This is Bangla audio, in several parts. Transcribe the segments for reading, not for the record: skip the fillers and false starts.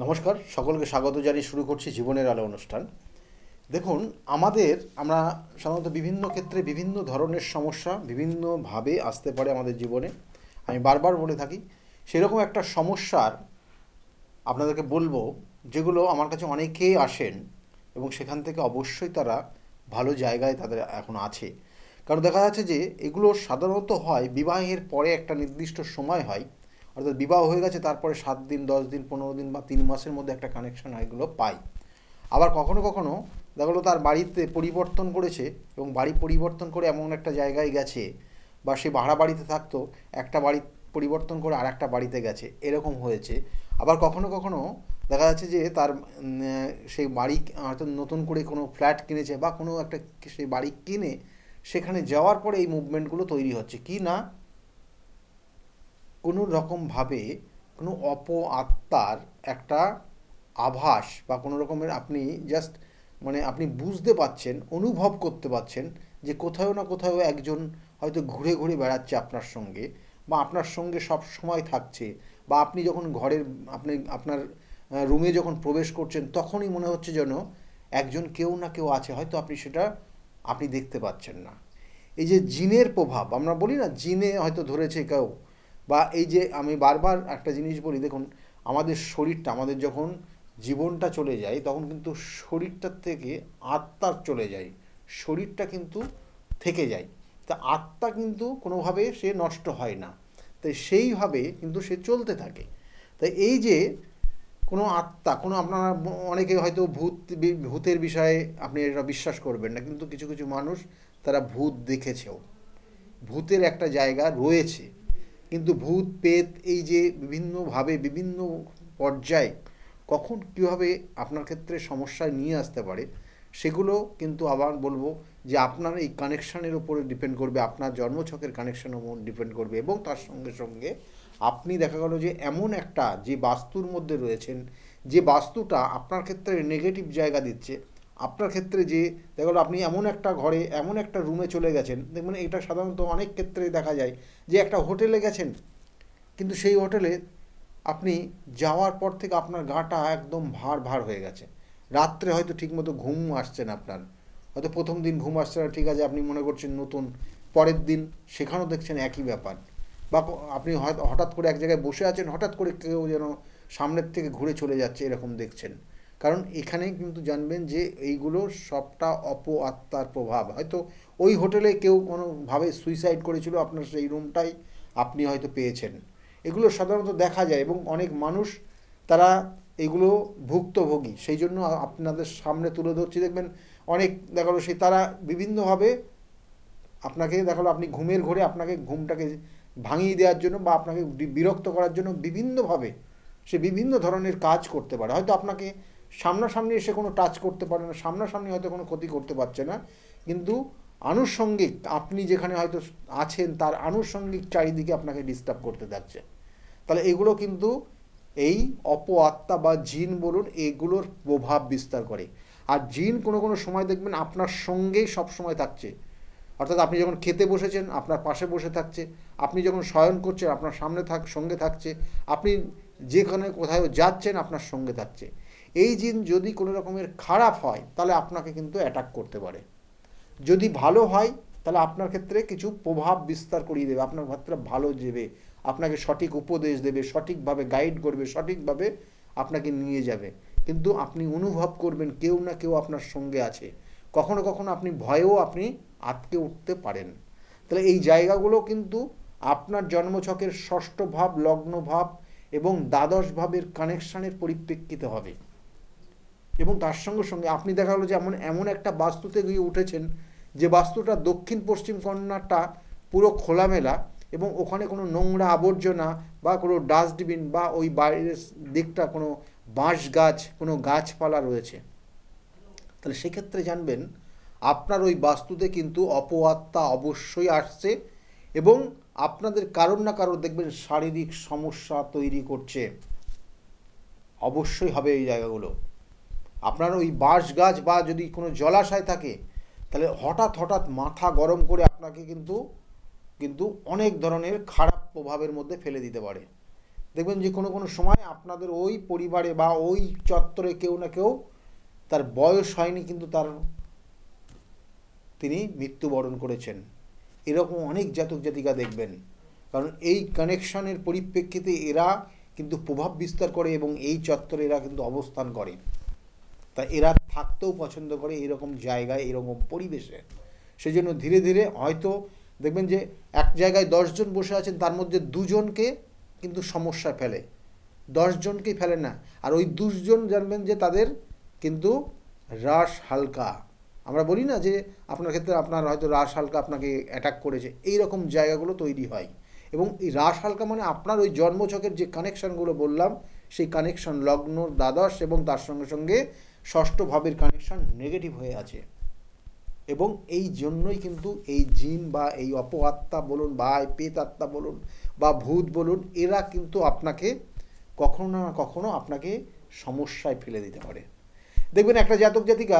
নমস্কার, সকলকে স্বাগত জানিয়ে শুরু করছি জীবনের আলো অনুষ্ঠান। দেখুন, আমরা সাধারণত বিভিন্ন ক্ষেত্রে বিভিন্ন ধরনের সমস্যা বিভিন্নভাবে আসতে পারে আমাদের জীবনে। আমি বারবার বলে থাকি, সেরকম একটা সমস্যার আপনাদেরকে বলবো, যেগুলো আমার কাছে অনেকেই আসেন এবং সেখান থেকে অবশ্যই তারা ভালো জায়গায় তাদের এখন আছে। কারণ দেখা যাচ্ছে যে এগুলো সাধারণত হয় বিবাহের পরে, একটা নির্দিষ্ট সময় হয়, অর্থাৎ বিবাহ হয়ে গেছে তারপরে 7 দিন, 10 দিন, 15 দিন বা 3 মাসের মধ্যে একটা কানেকশন এগুলো পাই। আবার কখনো কখনো দেখা গেলো তার বাড়িতে পরিবর্তন করেছে এবং বাড়ি পরিবর্তন করে এমন একটা জায়গায় গেছে, বা সে ভাড়া বাড়িতে থাকতো, একটা বাড়ি পরিবর্তন করে আর একটা বাড়িতে গেছে, এরকম হয়েছে। আবার কখনো কখনো দেখা যাচ্ছে যে তার সেই বাড়ি হয়তো নতুন করে কোনো ফ্ল্যাট কিনেছে বা কোনো একটা সেই বাড়ি কিনে সেখানে যাওয়ার পরে এই মুভমেন্টগুলো তৈরি হচ্ছে কি না, কোনো রকমভাবে কোনো আত্মার একটা আভাস বা কোনো রকমের আপনি জাস্ট আপনি বুঝতে পাচ্ছেন, অনুভব করতে পাচ্ছেন যে কোথাও না কোথাও একজন হয়তো ঘুরে ঘুরে বেড়াচ্ছে আপনার সঙ্গে, বা আপনার সঙ্গে সব সময় থাকছে, বা আপনি যখন আপনার রুমে যখন প্রবেশ করছেন তখনই মনে হচ্ছে যেন একজন কেউ না কেউ আছে, হয়তো আপনি দেখতে পাচ্ছেন না। এই যে জিনের প্রভাব, আমরা বলি না জিনে হয়তো ধরেছে কেউ, বা এই যে আমি বারবার একটা জিনিস বলি, দেখুন আমাদের শরীরটা, আমাদের যখন জীবনটা চলে যায় তখন কিন্তু শরীরটার থেকে আত্মা চলে যায়, শরীরটা কিন্তু থেকে যায়। তা আত্মা কিন্তু কোনোভাবে সে নষ্ট হয় না, তাই সেইভাবে কিন্তু সে চলতে থাকে। তাই এই যে কোনো আত্মা, কোনো আপনারা অনেকে হয়তো ভূতের বিষয়ে আপনি এটা বিশ্বাস করবেন না, কিন্তু কিছু কিছু মানুষ তারা ভূত দেখেছেও, ভূতের একটা জায়গা রয়েছে। কিন্তু ভূত পেত এই যে বিভিন্নভাবে বিভিন্ন পর্যায়ে কখন কীভাবে আপনার ক্ষেত্রে সমস্যায় নিয়ে আসতে পারে, সেগুলো কিন্তু আবার বলবো যে আপনার এই কানেকশানের উপরে ডিপেন্ড করবে, আপনার জন্মছকের কানেকশানের উপর ডিপেন্ড করবে, এবং তার সঙ্গে সঙ্গে আপনি দেখা গেল যে এমন একটা যে বাস্তুর মধ্যে রয়েছেন, যে বাস্তুটা আপনার ক্ষেত্রে নেগেটিভ জায়গা দিচ্ছে, আপনার ক্ষেত্রে যে দেখা গেলো আপনি এমন একটা ঘরে, এমন একটা রুমে চলে গেছেন, দেখবেন এটা সাধারণত অনেক ক্ষেত্রে দেখা যায় যে একটা হোটেলে গেছেন, কিন্তু সেই হোটেলে আপনি যাওয়ার পর থেকে আপনার গাটা একদম ভার ভার হয়ে গেছে, রাত্রে হয়তো ঠিকমতো ঘুম আসছে না আপনার, হয়তো প্রথম দিন ঘুম আসছে না, ঠিক আছে, আপনি মনে করছেন নতুন, পরের দিন সেখানেও দেখছেন একই ব্যাপার। বা আপনি হয়তো হঠাৎ করে এক জায়গায় বসে আছেন, হঠাৎ করে কেউ যেন সামনের থেকে ঘুরে চলে যাচ্ছে, এরকম দেখছেন। কারণ এখানে কিন্তু জানবেন যে এইগুলো সবটা আত্মার প্রভাব। হয়তো ওই হোটেলে কেউ কোনোভাবে সুইসাইড করেছিল, আপনার সেই রুমটাই আপনি হয়তো পেয়েছেন। এগুলো সাধারণত দেখা যায় এবং অনেক মানুষ তারা এগুলো ভুক্তভোগী, সেই জন্য আপনাদের সামনে তুলে ধরছি। দেখবেন অনেক দেখালো সেই তারা বিভিন্নভাবে আপনাকে দেখালো, আপনি ঘুমের ঘোরে আপনাকে ঘুমটাকে ভাঙিয়ে দেওয়ার জন্য বা আপনাকে বিরক্ত করার জন্য বিভিন্নভাবে সে বিভিন্ন ধরনের কাজ করতে পারে। হয়তো আপনাকে সামনাসামনি এসে কোনো টাচ করতে পারে না, সামনাসামনি হয়তো কোনো ক্ষতি করতে পারছে না, কিন্তু আনুষঙ্গিক আপনি যেখানে হয়তো আছেন তার আনুষঙ্গিক চারিদিকে আপনাকে ডিস্টার্ব করতে থাকছে। তাহলে এগুলো কিন্তু এই আত্মা বা জিন বলুন, এগুলোর প্রভাব বিস্তার করে। আর জিন কোনো কোনো সময় দেখবেন আপনার সঙ্গেই সব সময় থাকছে, অর্থাৎ আপনি যখন খেতে বসেছেন আপনার পাশে বসে থাকছে, আপনি যখন শয়ন করছেন আপনার সঙ্গে থাকছে, আপনি যেখানে কোথাও যাচ্ছেন আপনার সঙ্গে থাকছে। এই জিন যদি কোনো রকমের খারাপ হয় তাহলে আপনাকে কিন্তু অ্যাটাক করতে পারে, যদি ভালো হয় তাহলে আপনার ক্ষেত্রে কিছু প্রভাব বিস্তার করিয়ে দেবে, আপনার ক্ষেত্রে ভালো দেবে, আপনাকে সঠিক উপদেশ দেবে, সঠিকভাবে গাইড করবে, সঠিকভাবে আপনাকে নিয়ে যাবে। কিন্তু আপনি অনুভব করবেন কেউ না কেউ আপনার সঙ্গে আছে, কখনো কখনো আপনি ভয়েও আপনি আটকে উঠতে পারেন। তাহলে এই জায়গাগুলো কিন্তু আপনার জন্মছকের ষষ্ঠ ভাব, লগ্ন ভাব এবং দ্বাদশ ভাবের কানেকশানের পরিপ্রেক্ষিতে হবে। এবং তার সঙ্গে সঙ্গে আপনি দেখা গেলো যে এমন একটা বাস্তুতে গিয়ে উঠেছেন যে বাস্তুটা দক্ষিণ পশ্চিম কর্নারটা পুরো খোলামেলা, এবং ওখানে কোনো নোংরা আবর্জনা বা কোনো ডাস্টবিন বা ওই বাইরের দিকটা কোনো বাঁশ গাছ, কোনো গাছপালা রয়েছে, তাহলে সেক্ষেত্রে জানবেন আপনার ওই বাস্তুতে কিন্তু আত্মা অবশ্যই আসছে, এবং আপনাদের কারোর না কারোর দেখবেন শারীরিক সমস্যা তৈরি করছে, অবশ্যই হবে এই জায়গাগুলো। আপনার ওই বাঁশ গাছ বা যদি কোনো জলাশয় থাকে তাহলে হঠাৎ হঠাৎ মাথা গরম করে আপনাকে কিন্তু কিন্তু অনেক ধরনের খারাপ প্রভাবের মধ্যে ফেলে দিতে পারে। দেখবেন যে কোনো কোনো সময় আপনাদের ওই পরিবারে বা ওই চত্বরে কেউ না কেউ তার বয়স হয়নি কিন্তু তিনি মৃত্যুবরণ করেছেন। এরকম অনেক জাতক জাতিকা দেখবেন, কারণ এই কানেকশনের পরিপ্রেক্ষিতে এরা কিন্তু প্রভাব বিস্তার করে এবং এই চত্বরে এরা কিন্তু অবস্থান করে। তা এরা থাকতেও পছন্দ করে এরকম জায়গায়, এরকম পরিবেশে। সেই জন্য ধীরে ধীরে হয়তো দেখবেন যে এক জায়গায় 10 জন বসে আছেন, তার মধ্যে 2জনকে কিন্তু সমস্যায় ফেলে, 10জনকেই ফেলে না। আর ওই 2জন জানবেন যে তাদের কিন্তু রাশ হালকা। আমরা বলি না যে আপনার ক্ষেত্রে আপনার হয়তো রাশ হালকা আপনাকে অ্যাটাক করেছে, এই রকম জায়গাগুলো তৈরি হয়। এবং এই রাশ হালকা মানে আপনার ওই জন্মছকের যে কানেকশানগুলো বললাম, সেই কানেকশন লগ্ন দ্বাদশ এবং তার সঙ্গে সঙ্গে ষষ্ঠ ভাবের কানেকশন নেগেটিভ হয়ে আছে। এবং এই জন্যই কিন্তু এই জিন বা এই অপআত্মা বলুন বা এই পেত আত্মা বলুন বা ভূত বলুন, এরা কিন্তু আপনাকে কখনো না কখনো আপনাকে সমস্যায় ফেলে দিতে পারে। দেখবেন একটা জাতক জাতিকা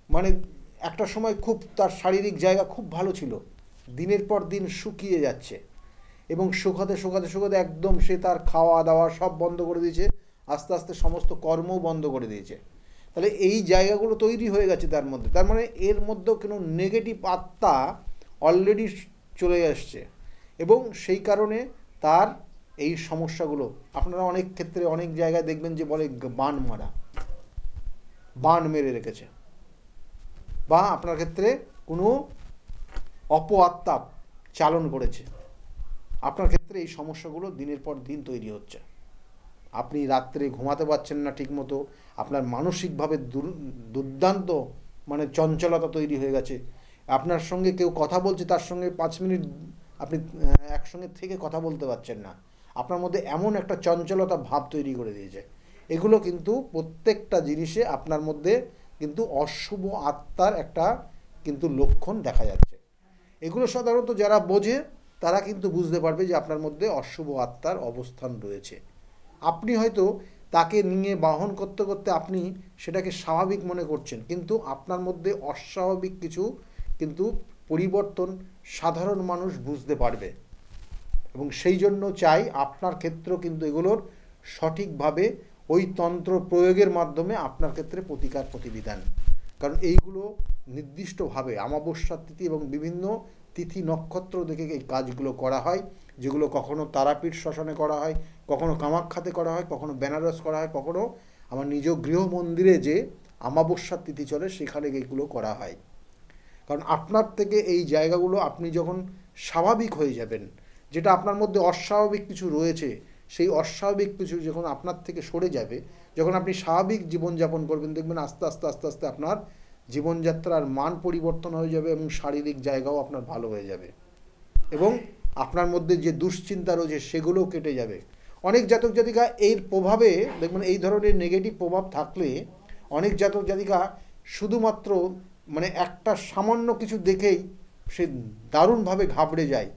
মানে একটা সময় খুব তার শারীরিক জায়গা খুব ভালো ছিল, দিনের পর দিন শুকিয়ে যাচ্ছে এবং শুকাতে শুকাতে শুকাতে একদম সে তার খাওয়া দাওয়া সব বন্ধ করে দিয়েছে, আস্তে আস্তে সমস্ত কর্মও বন্ধ করে দিয়েছে। তাহলে এই জায়গাগুলো তৈরি হয়ে গেছে তার মধ্যে, তার মানে এর মধ্যেও কোনো নেগেটিভ আত্মা অলরেডি চলে আসছে এবং সেই কারণে তার এই সমস্যাগুলো। আপনারা অনেক ক্ষেত্রে অনেক জায়গায় দেখবেন যে বলে বান মারা, বান মেরে রেখেছে, বা আপনার ক্ষেত্রে কোনো অপআত্মা চালন করেছে। আপনার ক্ষেত্রে এই সমস্যাগুলো দিনের পর দিন তৈরি হচ্ছে। আপনি রাত্রে ঘুমাতে পারছেন না ঠিকমতো, আপনার মানসিকভাবে দুর্দান্ত মানে চঞ্চলতা তৈরি হয়ে গেছে। আপনার সঙ্গে কেউ কথা বলছে, তার সঙ্গে 5 মিনিট আপনি একসঙ্গে থেকে কথা বলতে পারছেন না। আপনার মধ্যে এমন একটা চঞ্চলতা ভাব তৈরি করে দিয়েছে। এগুলো কিন্তু প্রত্যেকটা জিনিসে আপনার মধ্যে কিন্তু অশুভ আত্মার একটা কিন্তু লক্ষণ দেখা যাচ্ছে। এগুলো সাধারণত যারা বোঝে তারা কিন্তু বুঝতে পারবে যে আপনার মধ্যে অশুভ আত্মার অবস্থান রয়েছে। আপনি হয়তো তাকে নিয়ে বাহন করতে করতে আপনি সেটাকে স্বাভাবিক মনে করছেন, কিন্তু আপনার মধ্যে অস্বাভাবিক কিছু কিন্তু পরিবর্তন সাধারণ মানুষ বুঝতে পারবে। এবং সেই জন্য চাই আপনার ক্ষেত্রেও কিন্তু এগুলোর সঠিকভাবে ওই তন্ত্র প্রয়োগের মাধ্যমে আপনার ক্ষেত্রে প্রতিকার প্রতিবিধান। কারণ এইগুলো নির্দিষ্টভাবে অমাবস্যার তিথি এবং বিভিন্ন তিথি নক্ষত্র দেখে এই কাজগুলো করা হয়, যেগুলো কখনো তারাপীঠ শ্মশানে করা হয়, কখনো কামাখ্যাতে করা হয়, কখনো বেনারস করা হয়, কখনো আমার নিজ গৃহ মন্দিরে যে অমাবস্যার তিথি চলে সেখানে এইগুলো করা হয়। কারণ আপনার থেকে এই জায়গাগুলো আপনি যখন স্বাভাবিক হয়ে যাবেন, যেটা আপনার মধ্যে অস্বাভাবিক কিছু রয়েছে, সেই অস্বাভাবিক কিছু যখন আপনার থেকে সরে যাবে, যখন আপনি স্বাভাবিক জীবনযাপন করবেন, দেখবেন আস্তে আস্তে আস্তে আস্তে আপনার জীবনযাত্রার মান পরিবর্তন হয়ে যাবে এবং শারীরিক জায়গাও আপনার ভালো হয়ে যাবে এবং আপনার মধ্যে যে দুশ্চিন্তা রয়েছে সেগুলোও কেটে যাবে। অনেক জাতক জাতিকা এর প্রভাবে দেখবেন, এই ধরনের নেগেটিভ প্রভাব থাকলে অনেক জাতক জাতিকা শুধুমাত্র মানে একটা সামান্য কিছু দেখেই সে দারুণভাবে ঘাবড়ে যায়।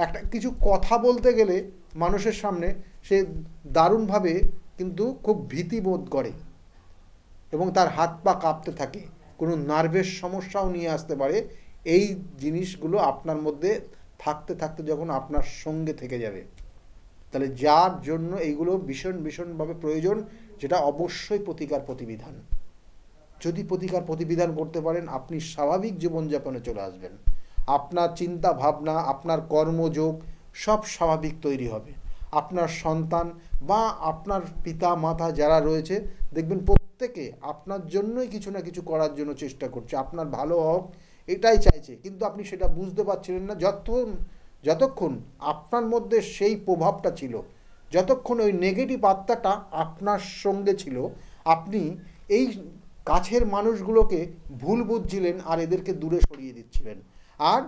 একটা কিছু কথা বলতে গেলে মানুষের সামনে সে দারুণভাবে কিন্তু খুব ভীতি বোধ করে এবং তার হাত পা কাঁপতে থাকে, কোনো নার্ভের সমস্যাও নিয়ে আসতে পারে। এই জিনিসগুলো আপনার মধ্যে থাকতে থাকতে যখন আপনার সঙ্গে থেকে যাবে, তাহলে যার জন্য এইগুলো ভীষণ ভীষণভাবে প্রয়োজন, যেটা অবশ্যই প্রতিকার প্রতিবিধান। যদি প্রতিকার প্রতিবিধান করতে পারেন, আপনি স্বাভাবিক জীবনযাপনে চলে আসবেন। আপনার চিন্তা ভাবনা, আপনার কর্মযোগ সব স্বাভাবিক তৈরি হবে। আপনার সন্তান বা আপনার পিতা মাতা যারা রয়েছে, দেখবেন প্রত্যেকে আপনার জন্যই কিছু না কিছু করার জন্য চেষ্টা করছে, আপনার ভালো হোক এটাই চাইছে, কিন্তু আপনি সেটা বুঝতে পারছিলেন না যতক্ষণ আপনার মধ্যে সেই প্রভাবটা ছিল, যতক্ষণ ওই নেগেটিভ আত্মাটা আপনার সঙ্গে ছিল, আপনি এই কাছের মানুষগুলোকে ভুল বুঝছিলেন আর এদেরকে দূরে সরিয়ে দিচ্ছিলেন। আর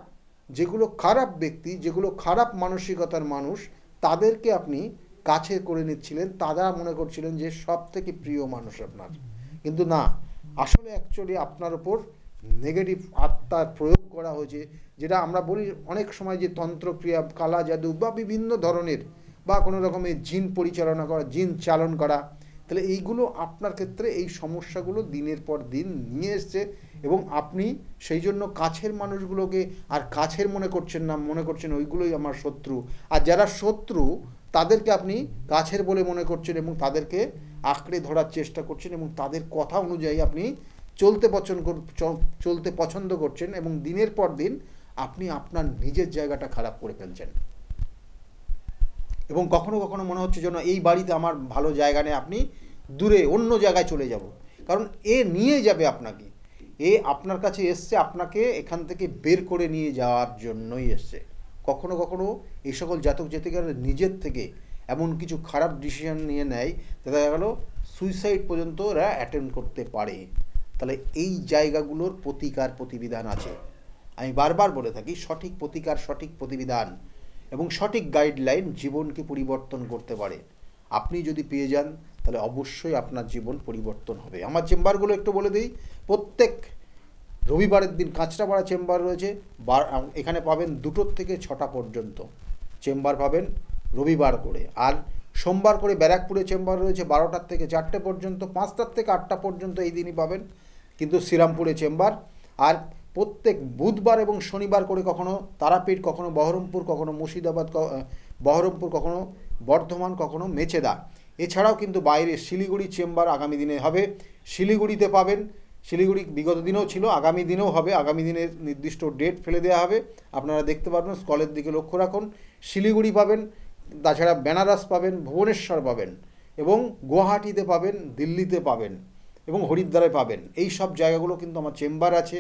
যেগুলো খারাপ ব্যক্তি, যেগুলো খারাপ মানসিকতার মানুষ, তাদেরকে আপনি কাছে করে নিচ্ছিলেন, তারা মনে করছিলেন যে সব থেকে প্রিয় মানুষ আপনার। কিন্তু না, আসলে অ্যাকচুয়ালি আপনার ওপর নেগেটিভ আত্মার প্রয়োগ করা হয়েছে, যেটা আমরা বলি অনেক সময় যে তন্ত্রক্রিয়া, কালা জাদু বা বিভিন্ন ধরনের বা কোনো রকমের জিন পরিচালনা করা, জিন চালন করা। তাহলে এইগুলো আপনার ক্ষেত্রে এই সমস্যাগুলো দিনের পর দিন নিয়ে এসছে এবং আপনি সেই জন্য কাছের মানুষগুলোকে আর কাছের মনে করছেন না, মনে করছেন ওইগুলোই আমার শত্রু। আর যারা শত্রু তাদেরকে আপনি কাছের বলে মনে করছেন এবং তাদেরকে আঁকড়ে ধরার চেষ্টা করছেন এবং তাদের কথা অনুযায়ী আপনি চলতে পছন্দ করছেন এবং দিনের পর দিন আপনি আপনার নিজের জায়গাটা খারাপ করে ফেলছেন এবং কখনো কখনো মনে হচ্ছে যেন এই বাড়িতে আমার ভালো জায়গা নেই, আপনি দূরে অন্য জায়গায় চলে যাব, কারণ এ নিয়ে যাবে আপনাকে, এ আপনার কাছে এসছে আপনাকে এখান থেকে বের করে নিয়ে যাওয়ার জন্যই এসছে। কখনো কখনো এই সকল জাতক জাতিকারা নিজের থেকে এমন কিছু খারাপ ডিসিশন নিয়ে নেয়, দেখা গেল সুইসাইড পর্যন্ত ওরা অ্যাটেম্প্ট করতে পারে। তাহলে এই জায়গাগুলোর প্রতিকার প্রতিবিধান আছে। আমি বারবার বলে থাকি, সঠিক প্রতিকার, সঠিক প্রতিবিধান এবং সঠিক গাইডলাইন জীবনকে পরিবর্তন করতে পারে। আপনি যদি পেয়ে যান তাহলে অবশ্যই আপনার জীবন পরিবর্তন হবে। আমার চেম্বারগুলো একটু বলে দিই। প্রত্যেক রবিবারের দিন কাঁচরাপাড়া চেম্বার রয়েছে, এখানে পাবেন 2টো থেকে 6টা পর্যন্ত চেম্বার পাবেন রবিবার করে। আর সোমবার করে ব্যারাকপুরে চেম্বার রয়েছে 12টার থেকে 4টে পর্যন্ত, 5টার থেকে 8টা পর্যন্ত এই দিনই পাবেন কিন্তু শ্রীরামপুরে চেম্বার। আর প্রত্যেক বুধবার এবং শনিবার করে কখনো তারাপীঠ, কখনো বহরমপুর, কখনো মুর্শিদাবাদ, বহরমপুর, কখনো বর্ধমান, কখনো মেচেদা। এছাড়াও কিন্তু বাইরে শিলিগুড়ি চেম্বার আগামী দিনে হবে, শিলিগুড়িতে পাবেন। শিলিগুড়ি বিগত দিনেও ছিল, আগামী দিনেও হবে। আগামী দিনের নির্দিষ্ট ডেট ফেলে দেওয়া হবে, আপনারা দেখতে পারবেন, স্কলের দিকে লক্ষ্য রাখুন। শিলিগুড়ি পাবেন, তাছাড়া বেনারস পাবেন, ভুবনেশ্বর পাবেন এবং গুয়াহাটিতে পাবেন, দিল্লিতে পাবেন এবং হরিদ্বারে পাবেন। এই সব জায়গাগুলো কিন্তু আমার চেম্বার আছে।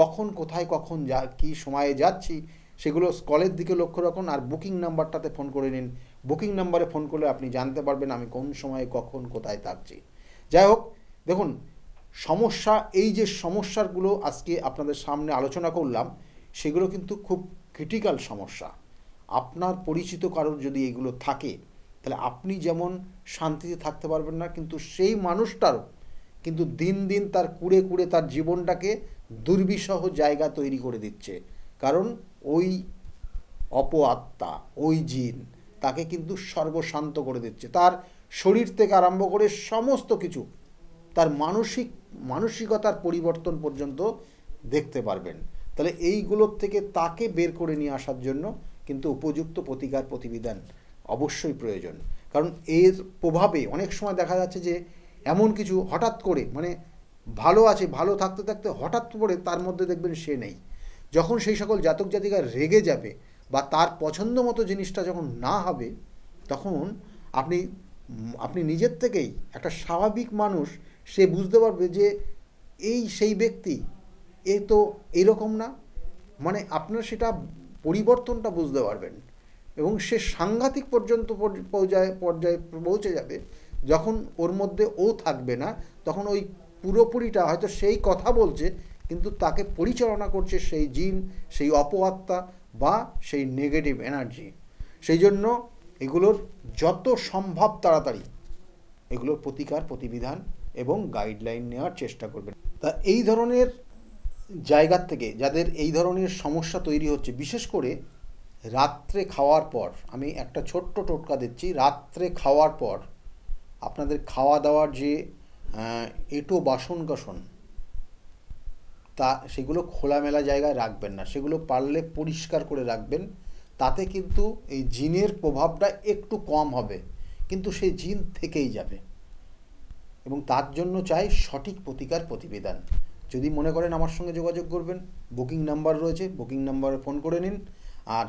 কখন কোথায় কখন কী সময়ে যাচ্ছি সেগুলো স্কলের দিকে লক্ষ্য রাখুন। আর বুকিং নাম্বারটাতে ফোন করে নিন। বুকিং নাম্বারে ফোন করলে আপনি জানতে পারবেন আমি কোন সময়ে কখন কোথায় থাকছি। যাই হোক, দেখুন সমস্যা, এই যে সমস্যাগুলো আজকে আপনাদের সামনে আলোচনা করলাম সেগুলো কিন্তু খুব ক্রিটিক্যাল সমস্যা। আপনার পরিচিত কারোর যদি এগুলো থাকে তাহলে আপনি যেমন শান্তিতে থাকতে পারবেন না, কিন্তু সেই মানুষটারও কিন্তু দিন দিন তার কুড়ে কুড়ে তার জীবনটাকে দুর্বিষহ জায়গা তৈরি করে দিচ্ছে। কারণ ওই অপআত্মা, ওই জিন তাকে কিন্তু সর্বশান্ত করে দিচ্ছে। তার শরীর থেকে আরম্ভ করে সমস্ত কিছু, তার মানসিকতার পরিবর্তন পর্যন্ত দেখতে পারবেন। তাহলে এইগুলোর থেকে তাকে বের করে নিয়ে আসার জন্য কিন্তু উপযুক্ত প্রতিকার প্রতিবিধান অবশ্যই প্রয়োজন। কারণ এর প্রভাবে অনেক সময় দেখা যাচ্ছে যে এমন কিছু হঠাৎ করে, মানে ভালো আছে, ভালো থাকতে থাকতে হঠাৎ করে তার মধ্যে দেখবেন সে নেই। যখন সেই সকল জাতক জাতিকা রেগে যাবে বা তার পছন্দ মতো জিনিসটা যখন না হবে, তখন আপনি নিজের থেকেই একটা স্বাভাবিক মানুষ সে বুঝতে পারবে যে এই সেই ব্যক্তি, এ তো এরকম না, মানে আপনার সেটা পরিবর্তনটা বুঝতে পারবেন এবং সে সাংঘাতিক পর্যন্ত পর্যায়ে পৌঁছে যাবে। যখন ওর মধ্যে ও থাকবে না, তখন ওই পুরোপুরিটা হয়তো সেই কথা বলছে কিন্তু তাকে পরিচালনা করছে সেই জিন, সেই অপআত্মা বা সেই নেগেটিভ এনার্জি। সেই জন্য এগুলোর যত সম্ভব তাড়াতাড়ি এগুলোর প্রতিকার প্রতিবিধান এবং গাইডলাইন নেওয়ার চেষ্টা করবেন। তা এই ধরনের জায়গার থেকে যাদের এই ধরনের সমস্যা তৈরি হচ্ছে, বিশেষ করে রাত্রে খাওয়ার পর, আমি একটা ছোট্ট টোটকা দিচ্ছি, রাত্রে খাওয়ার পর আপনাদের খাওয়া দাওয়ার যে এঁটো বাসন কোসন তা সেগুলো খোলামেলা জায়গায় রাখবেন না, সেগুলো পারলে পরিষ্কার করে রাখবেন। তাতে কিন্তু এই জিনের প্রভাবটা একটু কম হবে, কিন্তু সেই জিন থেকেই যাবে এবং তার জন্য চাই সঠিক প্রতিকার প্রতিবিধান। যদি মনে করেন আমার সঙ্গে যোগাযোগ করবেন, বুকিং নাম্বার রয়েছে, বুকিং নাম্বারে ফোন করে নিন। আর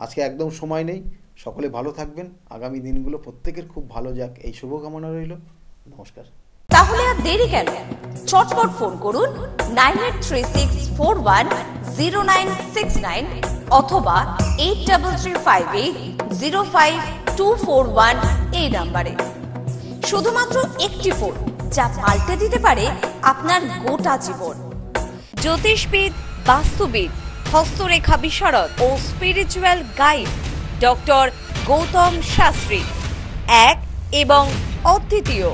আজকে একদম সময় নেই, সকলে ভালো থাকবেন, আগামী দিনগুলো প্রত্যেকের খুব ভালো যাক, এই শুভকামনা রইল। নমস্কার। তাহলে আর দেরি কেন, চটপট ফোন করুন 9836410969 অথবা 8335805241 এই নাম্বারে। শুধুমাত্র একটি ফোন যা পাল্টে দিতে পারে আপনার গোটা জীবন। জ্যোতিষবিদ, বাস্তুবিদ, হস্তরেখা বিশারদ ও spiritual guide doctor Gautam Shastri, এক এবং অদ্বিতীয়।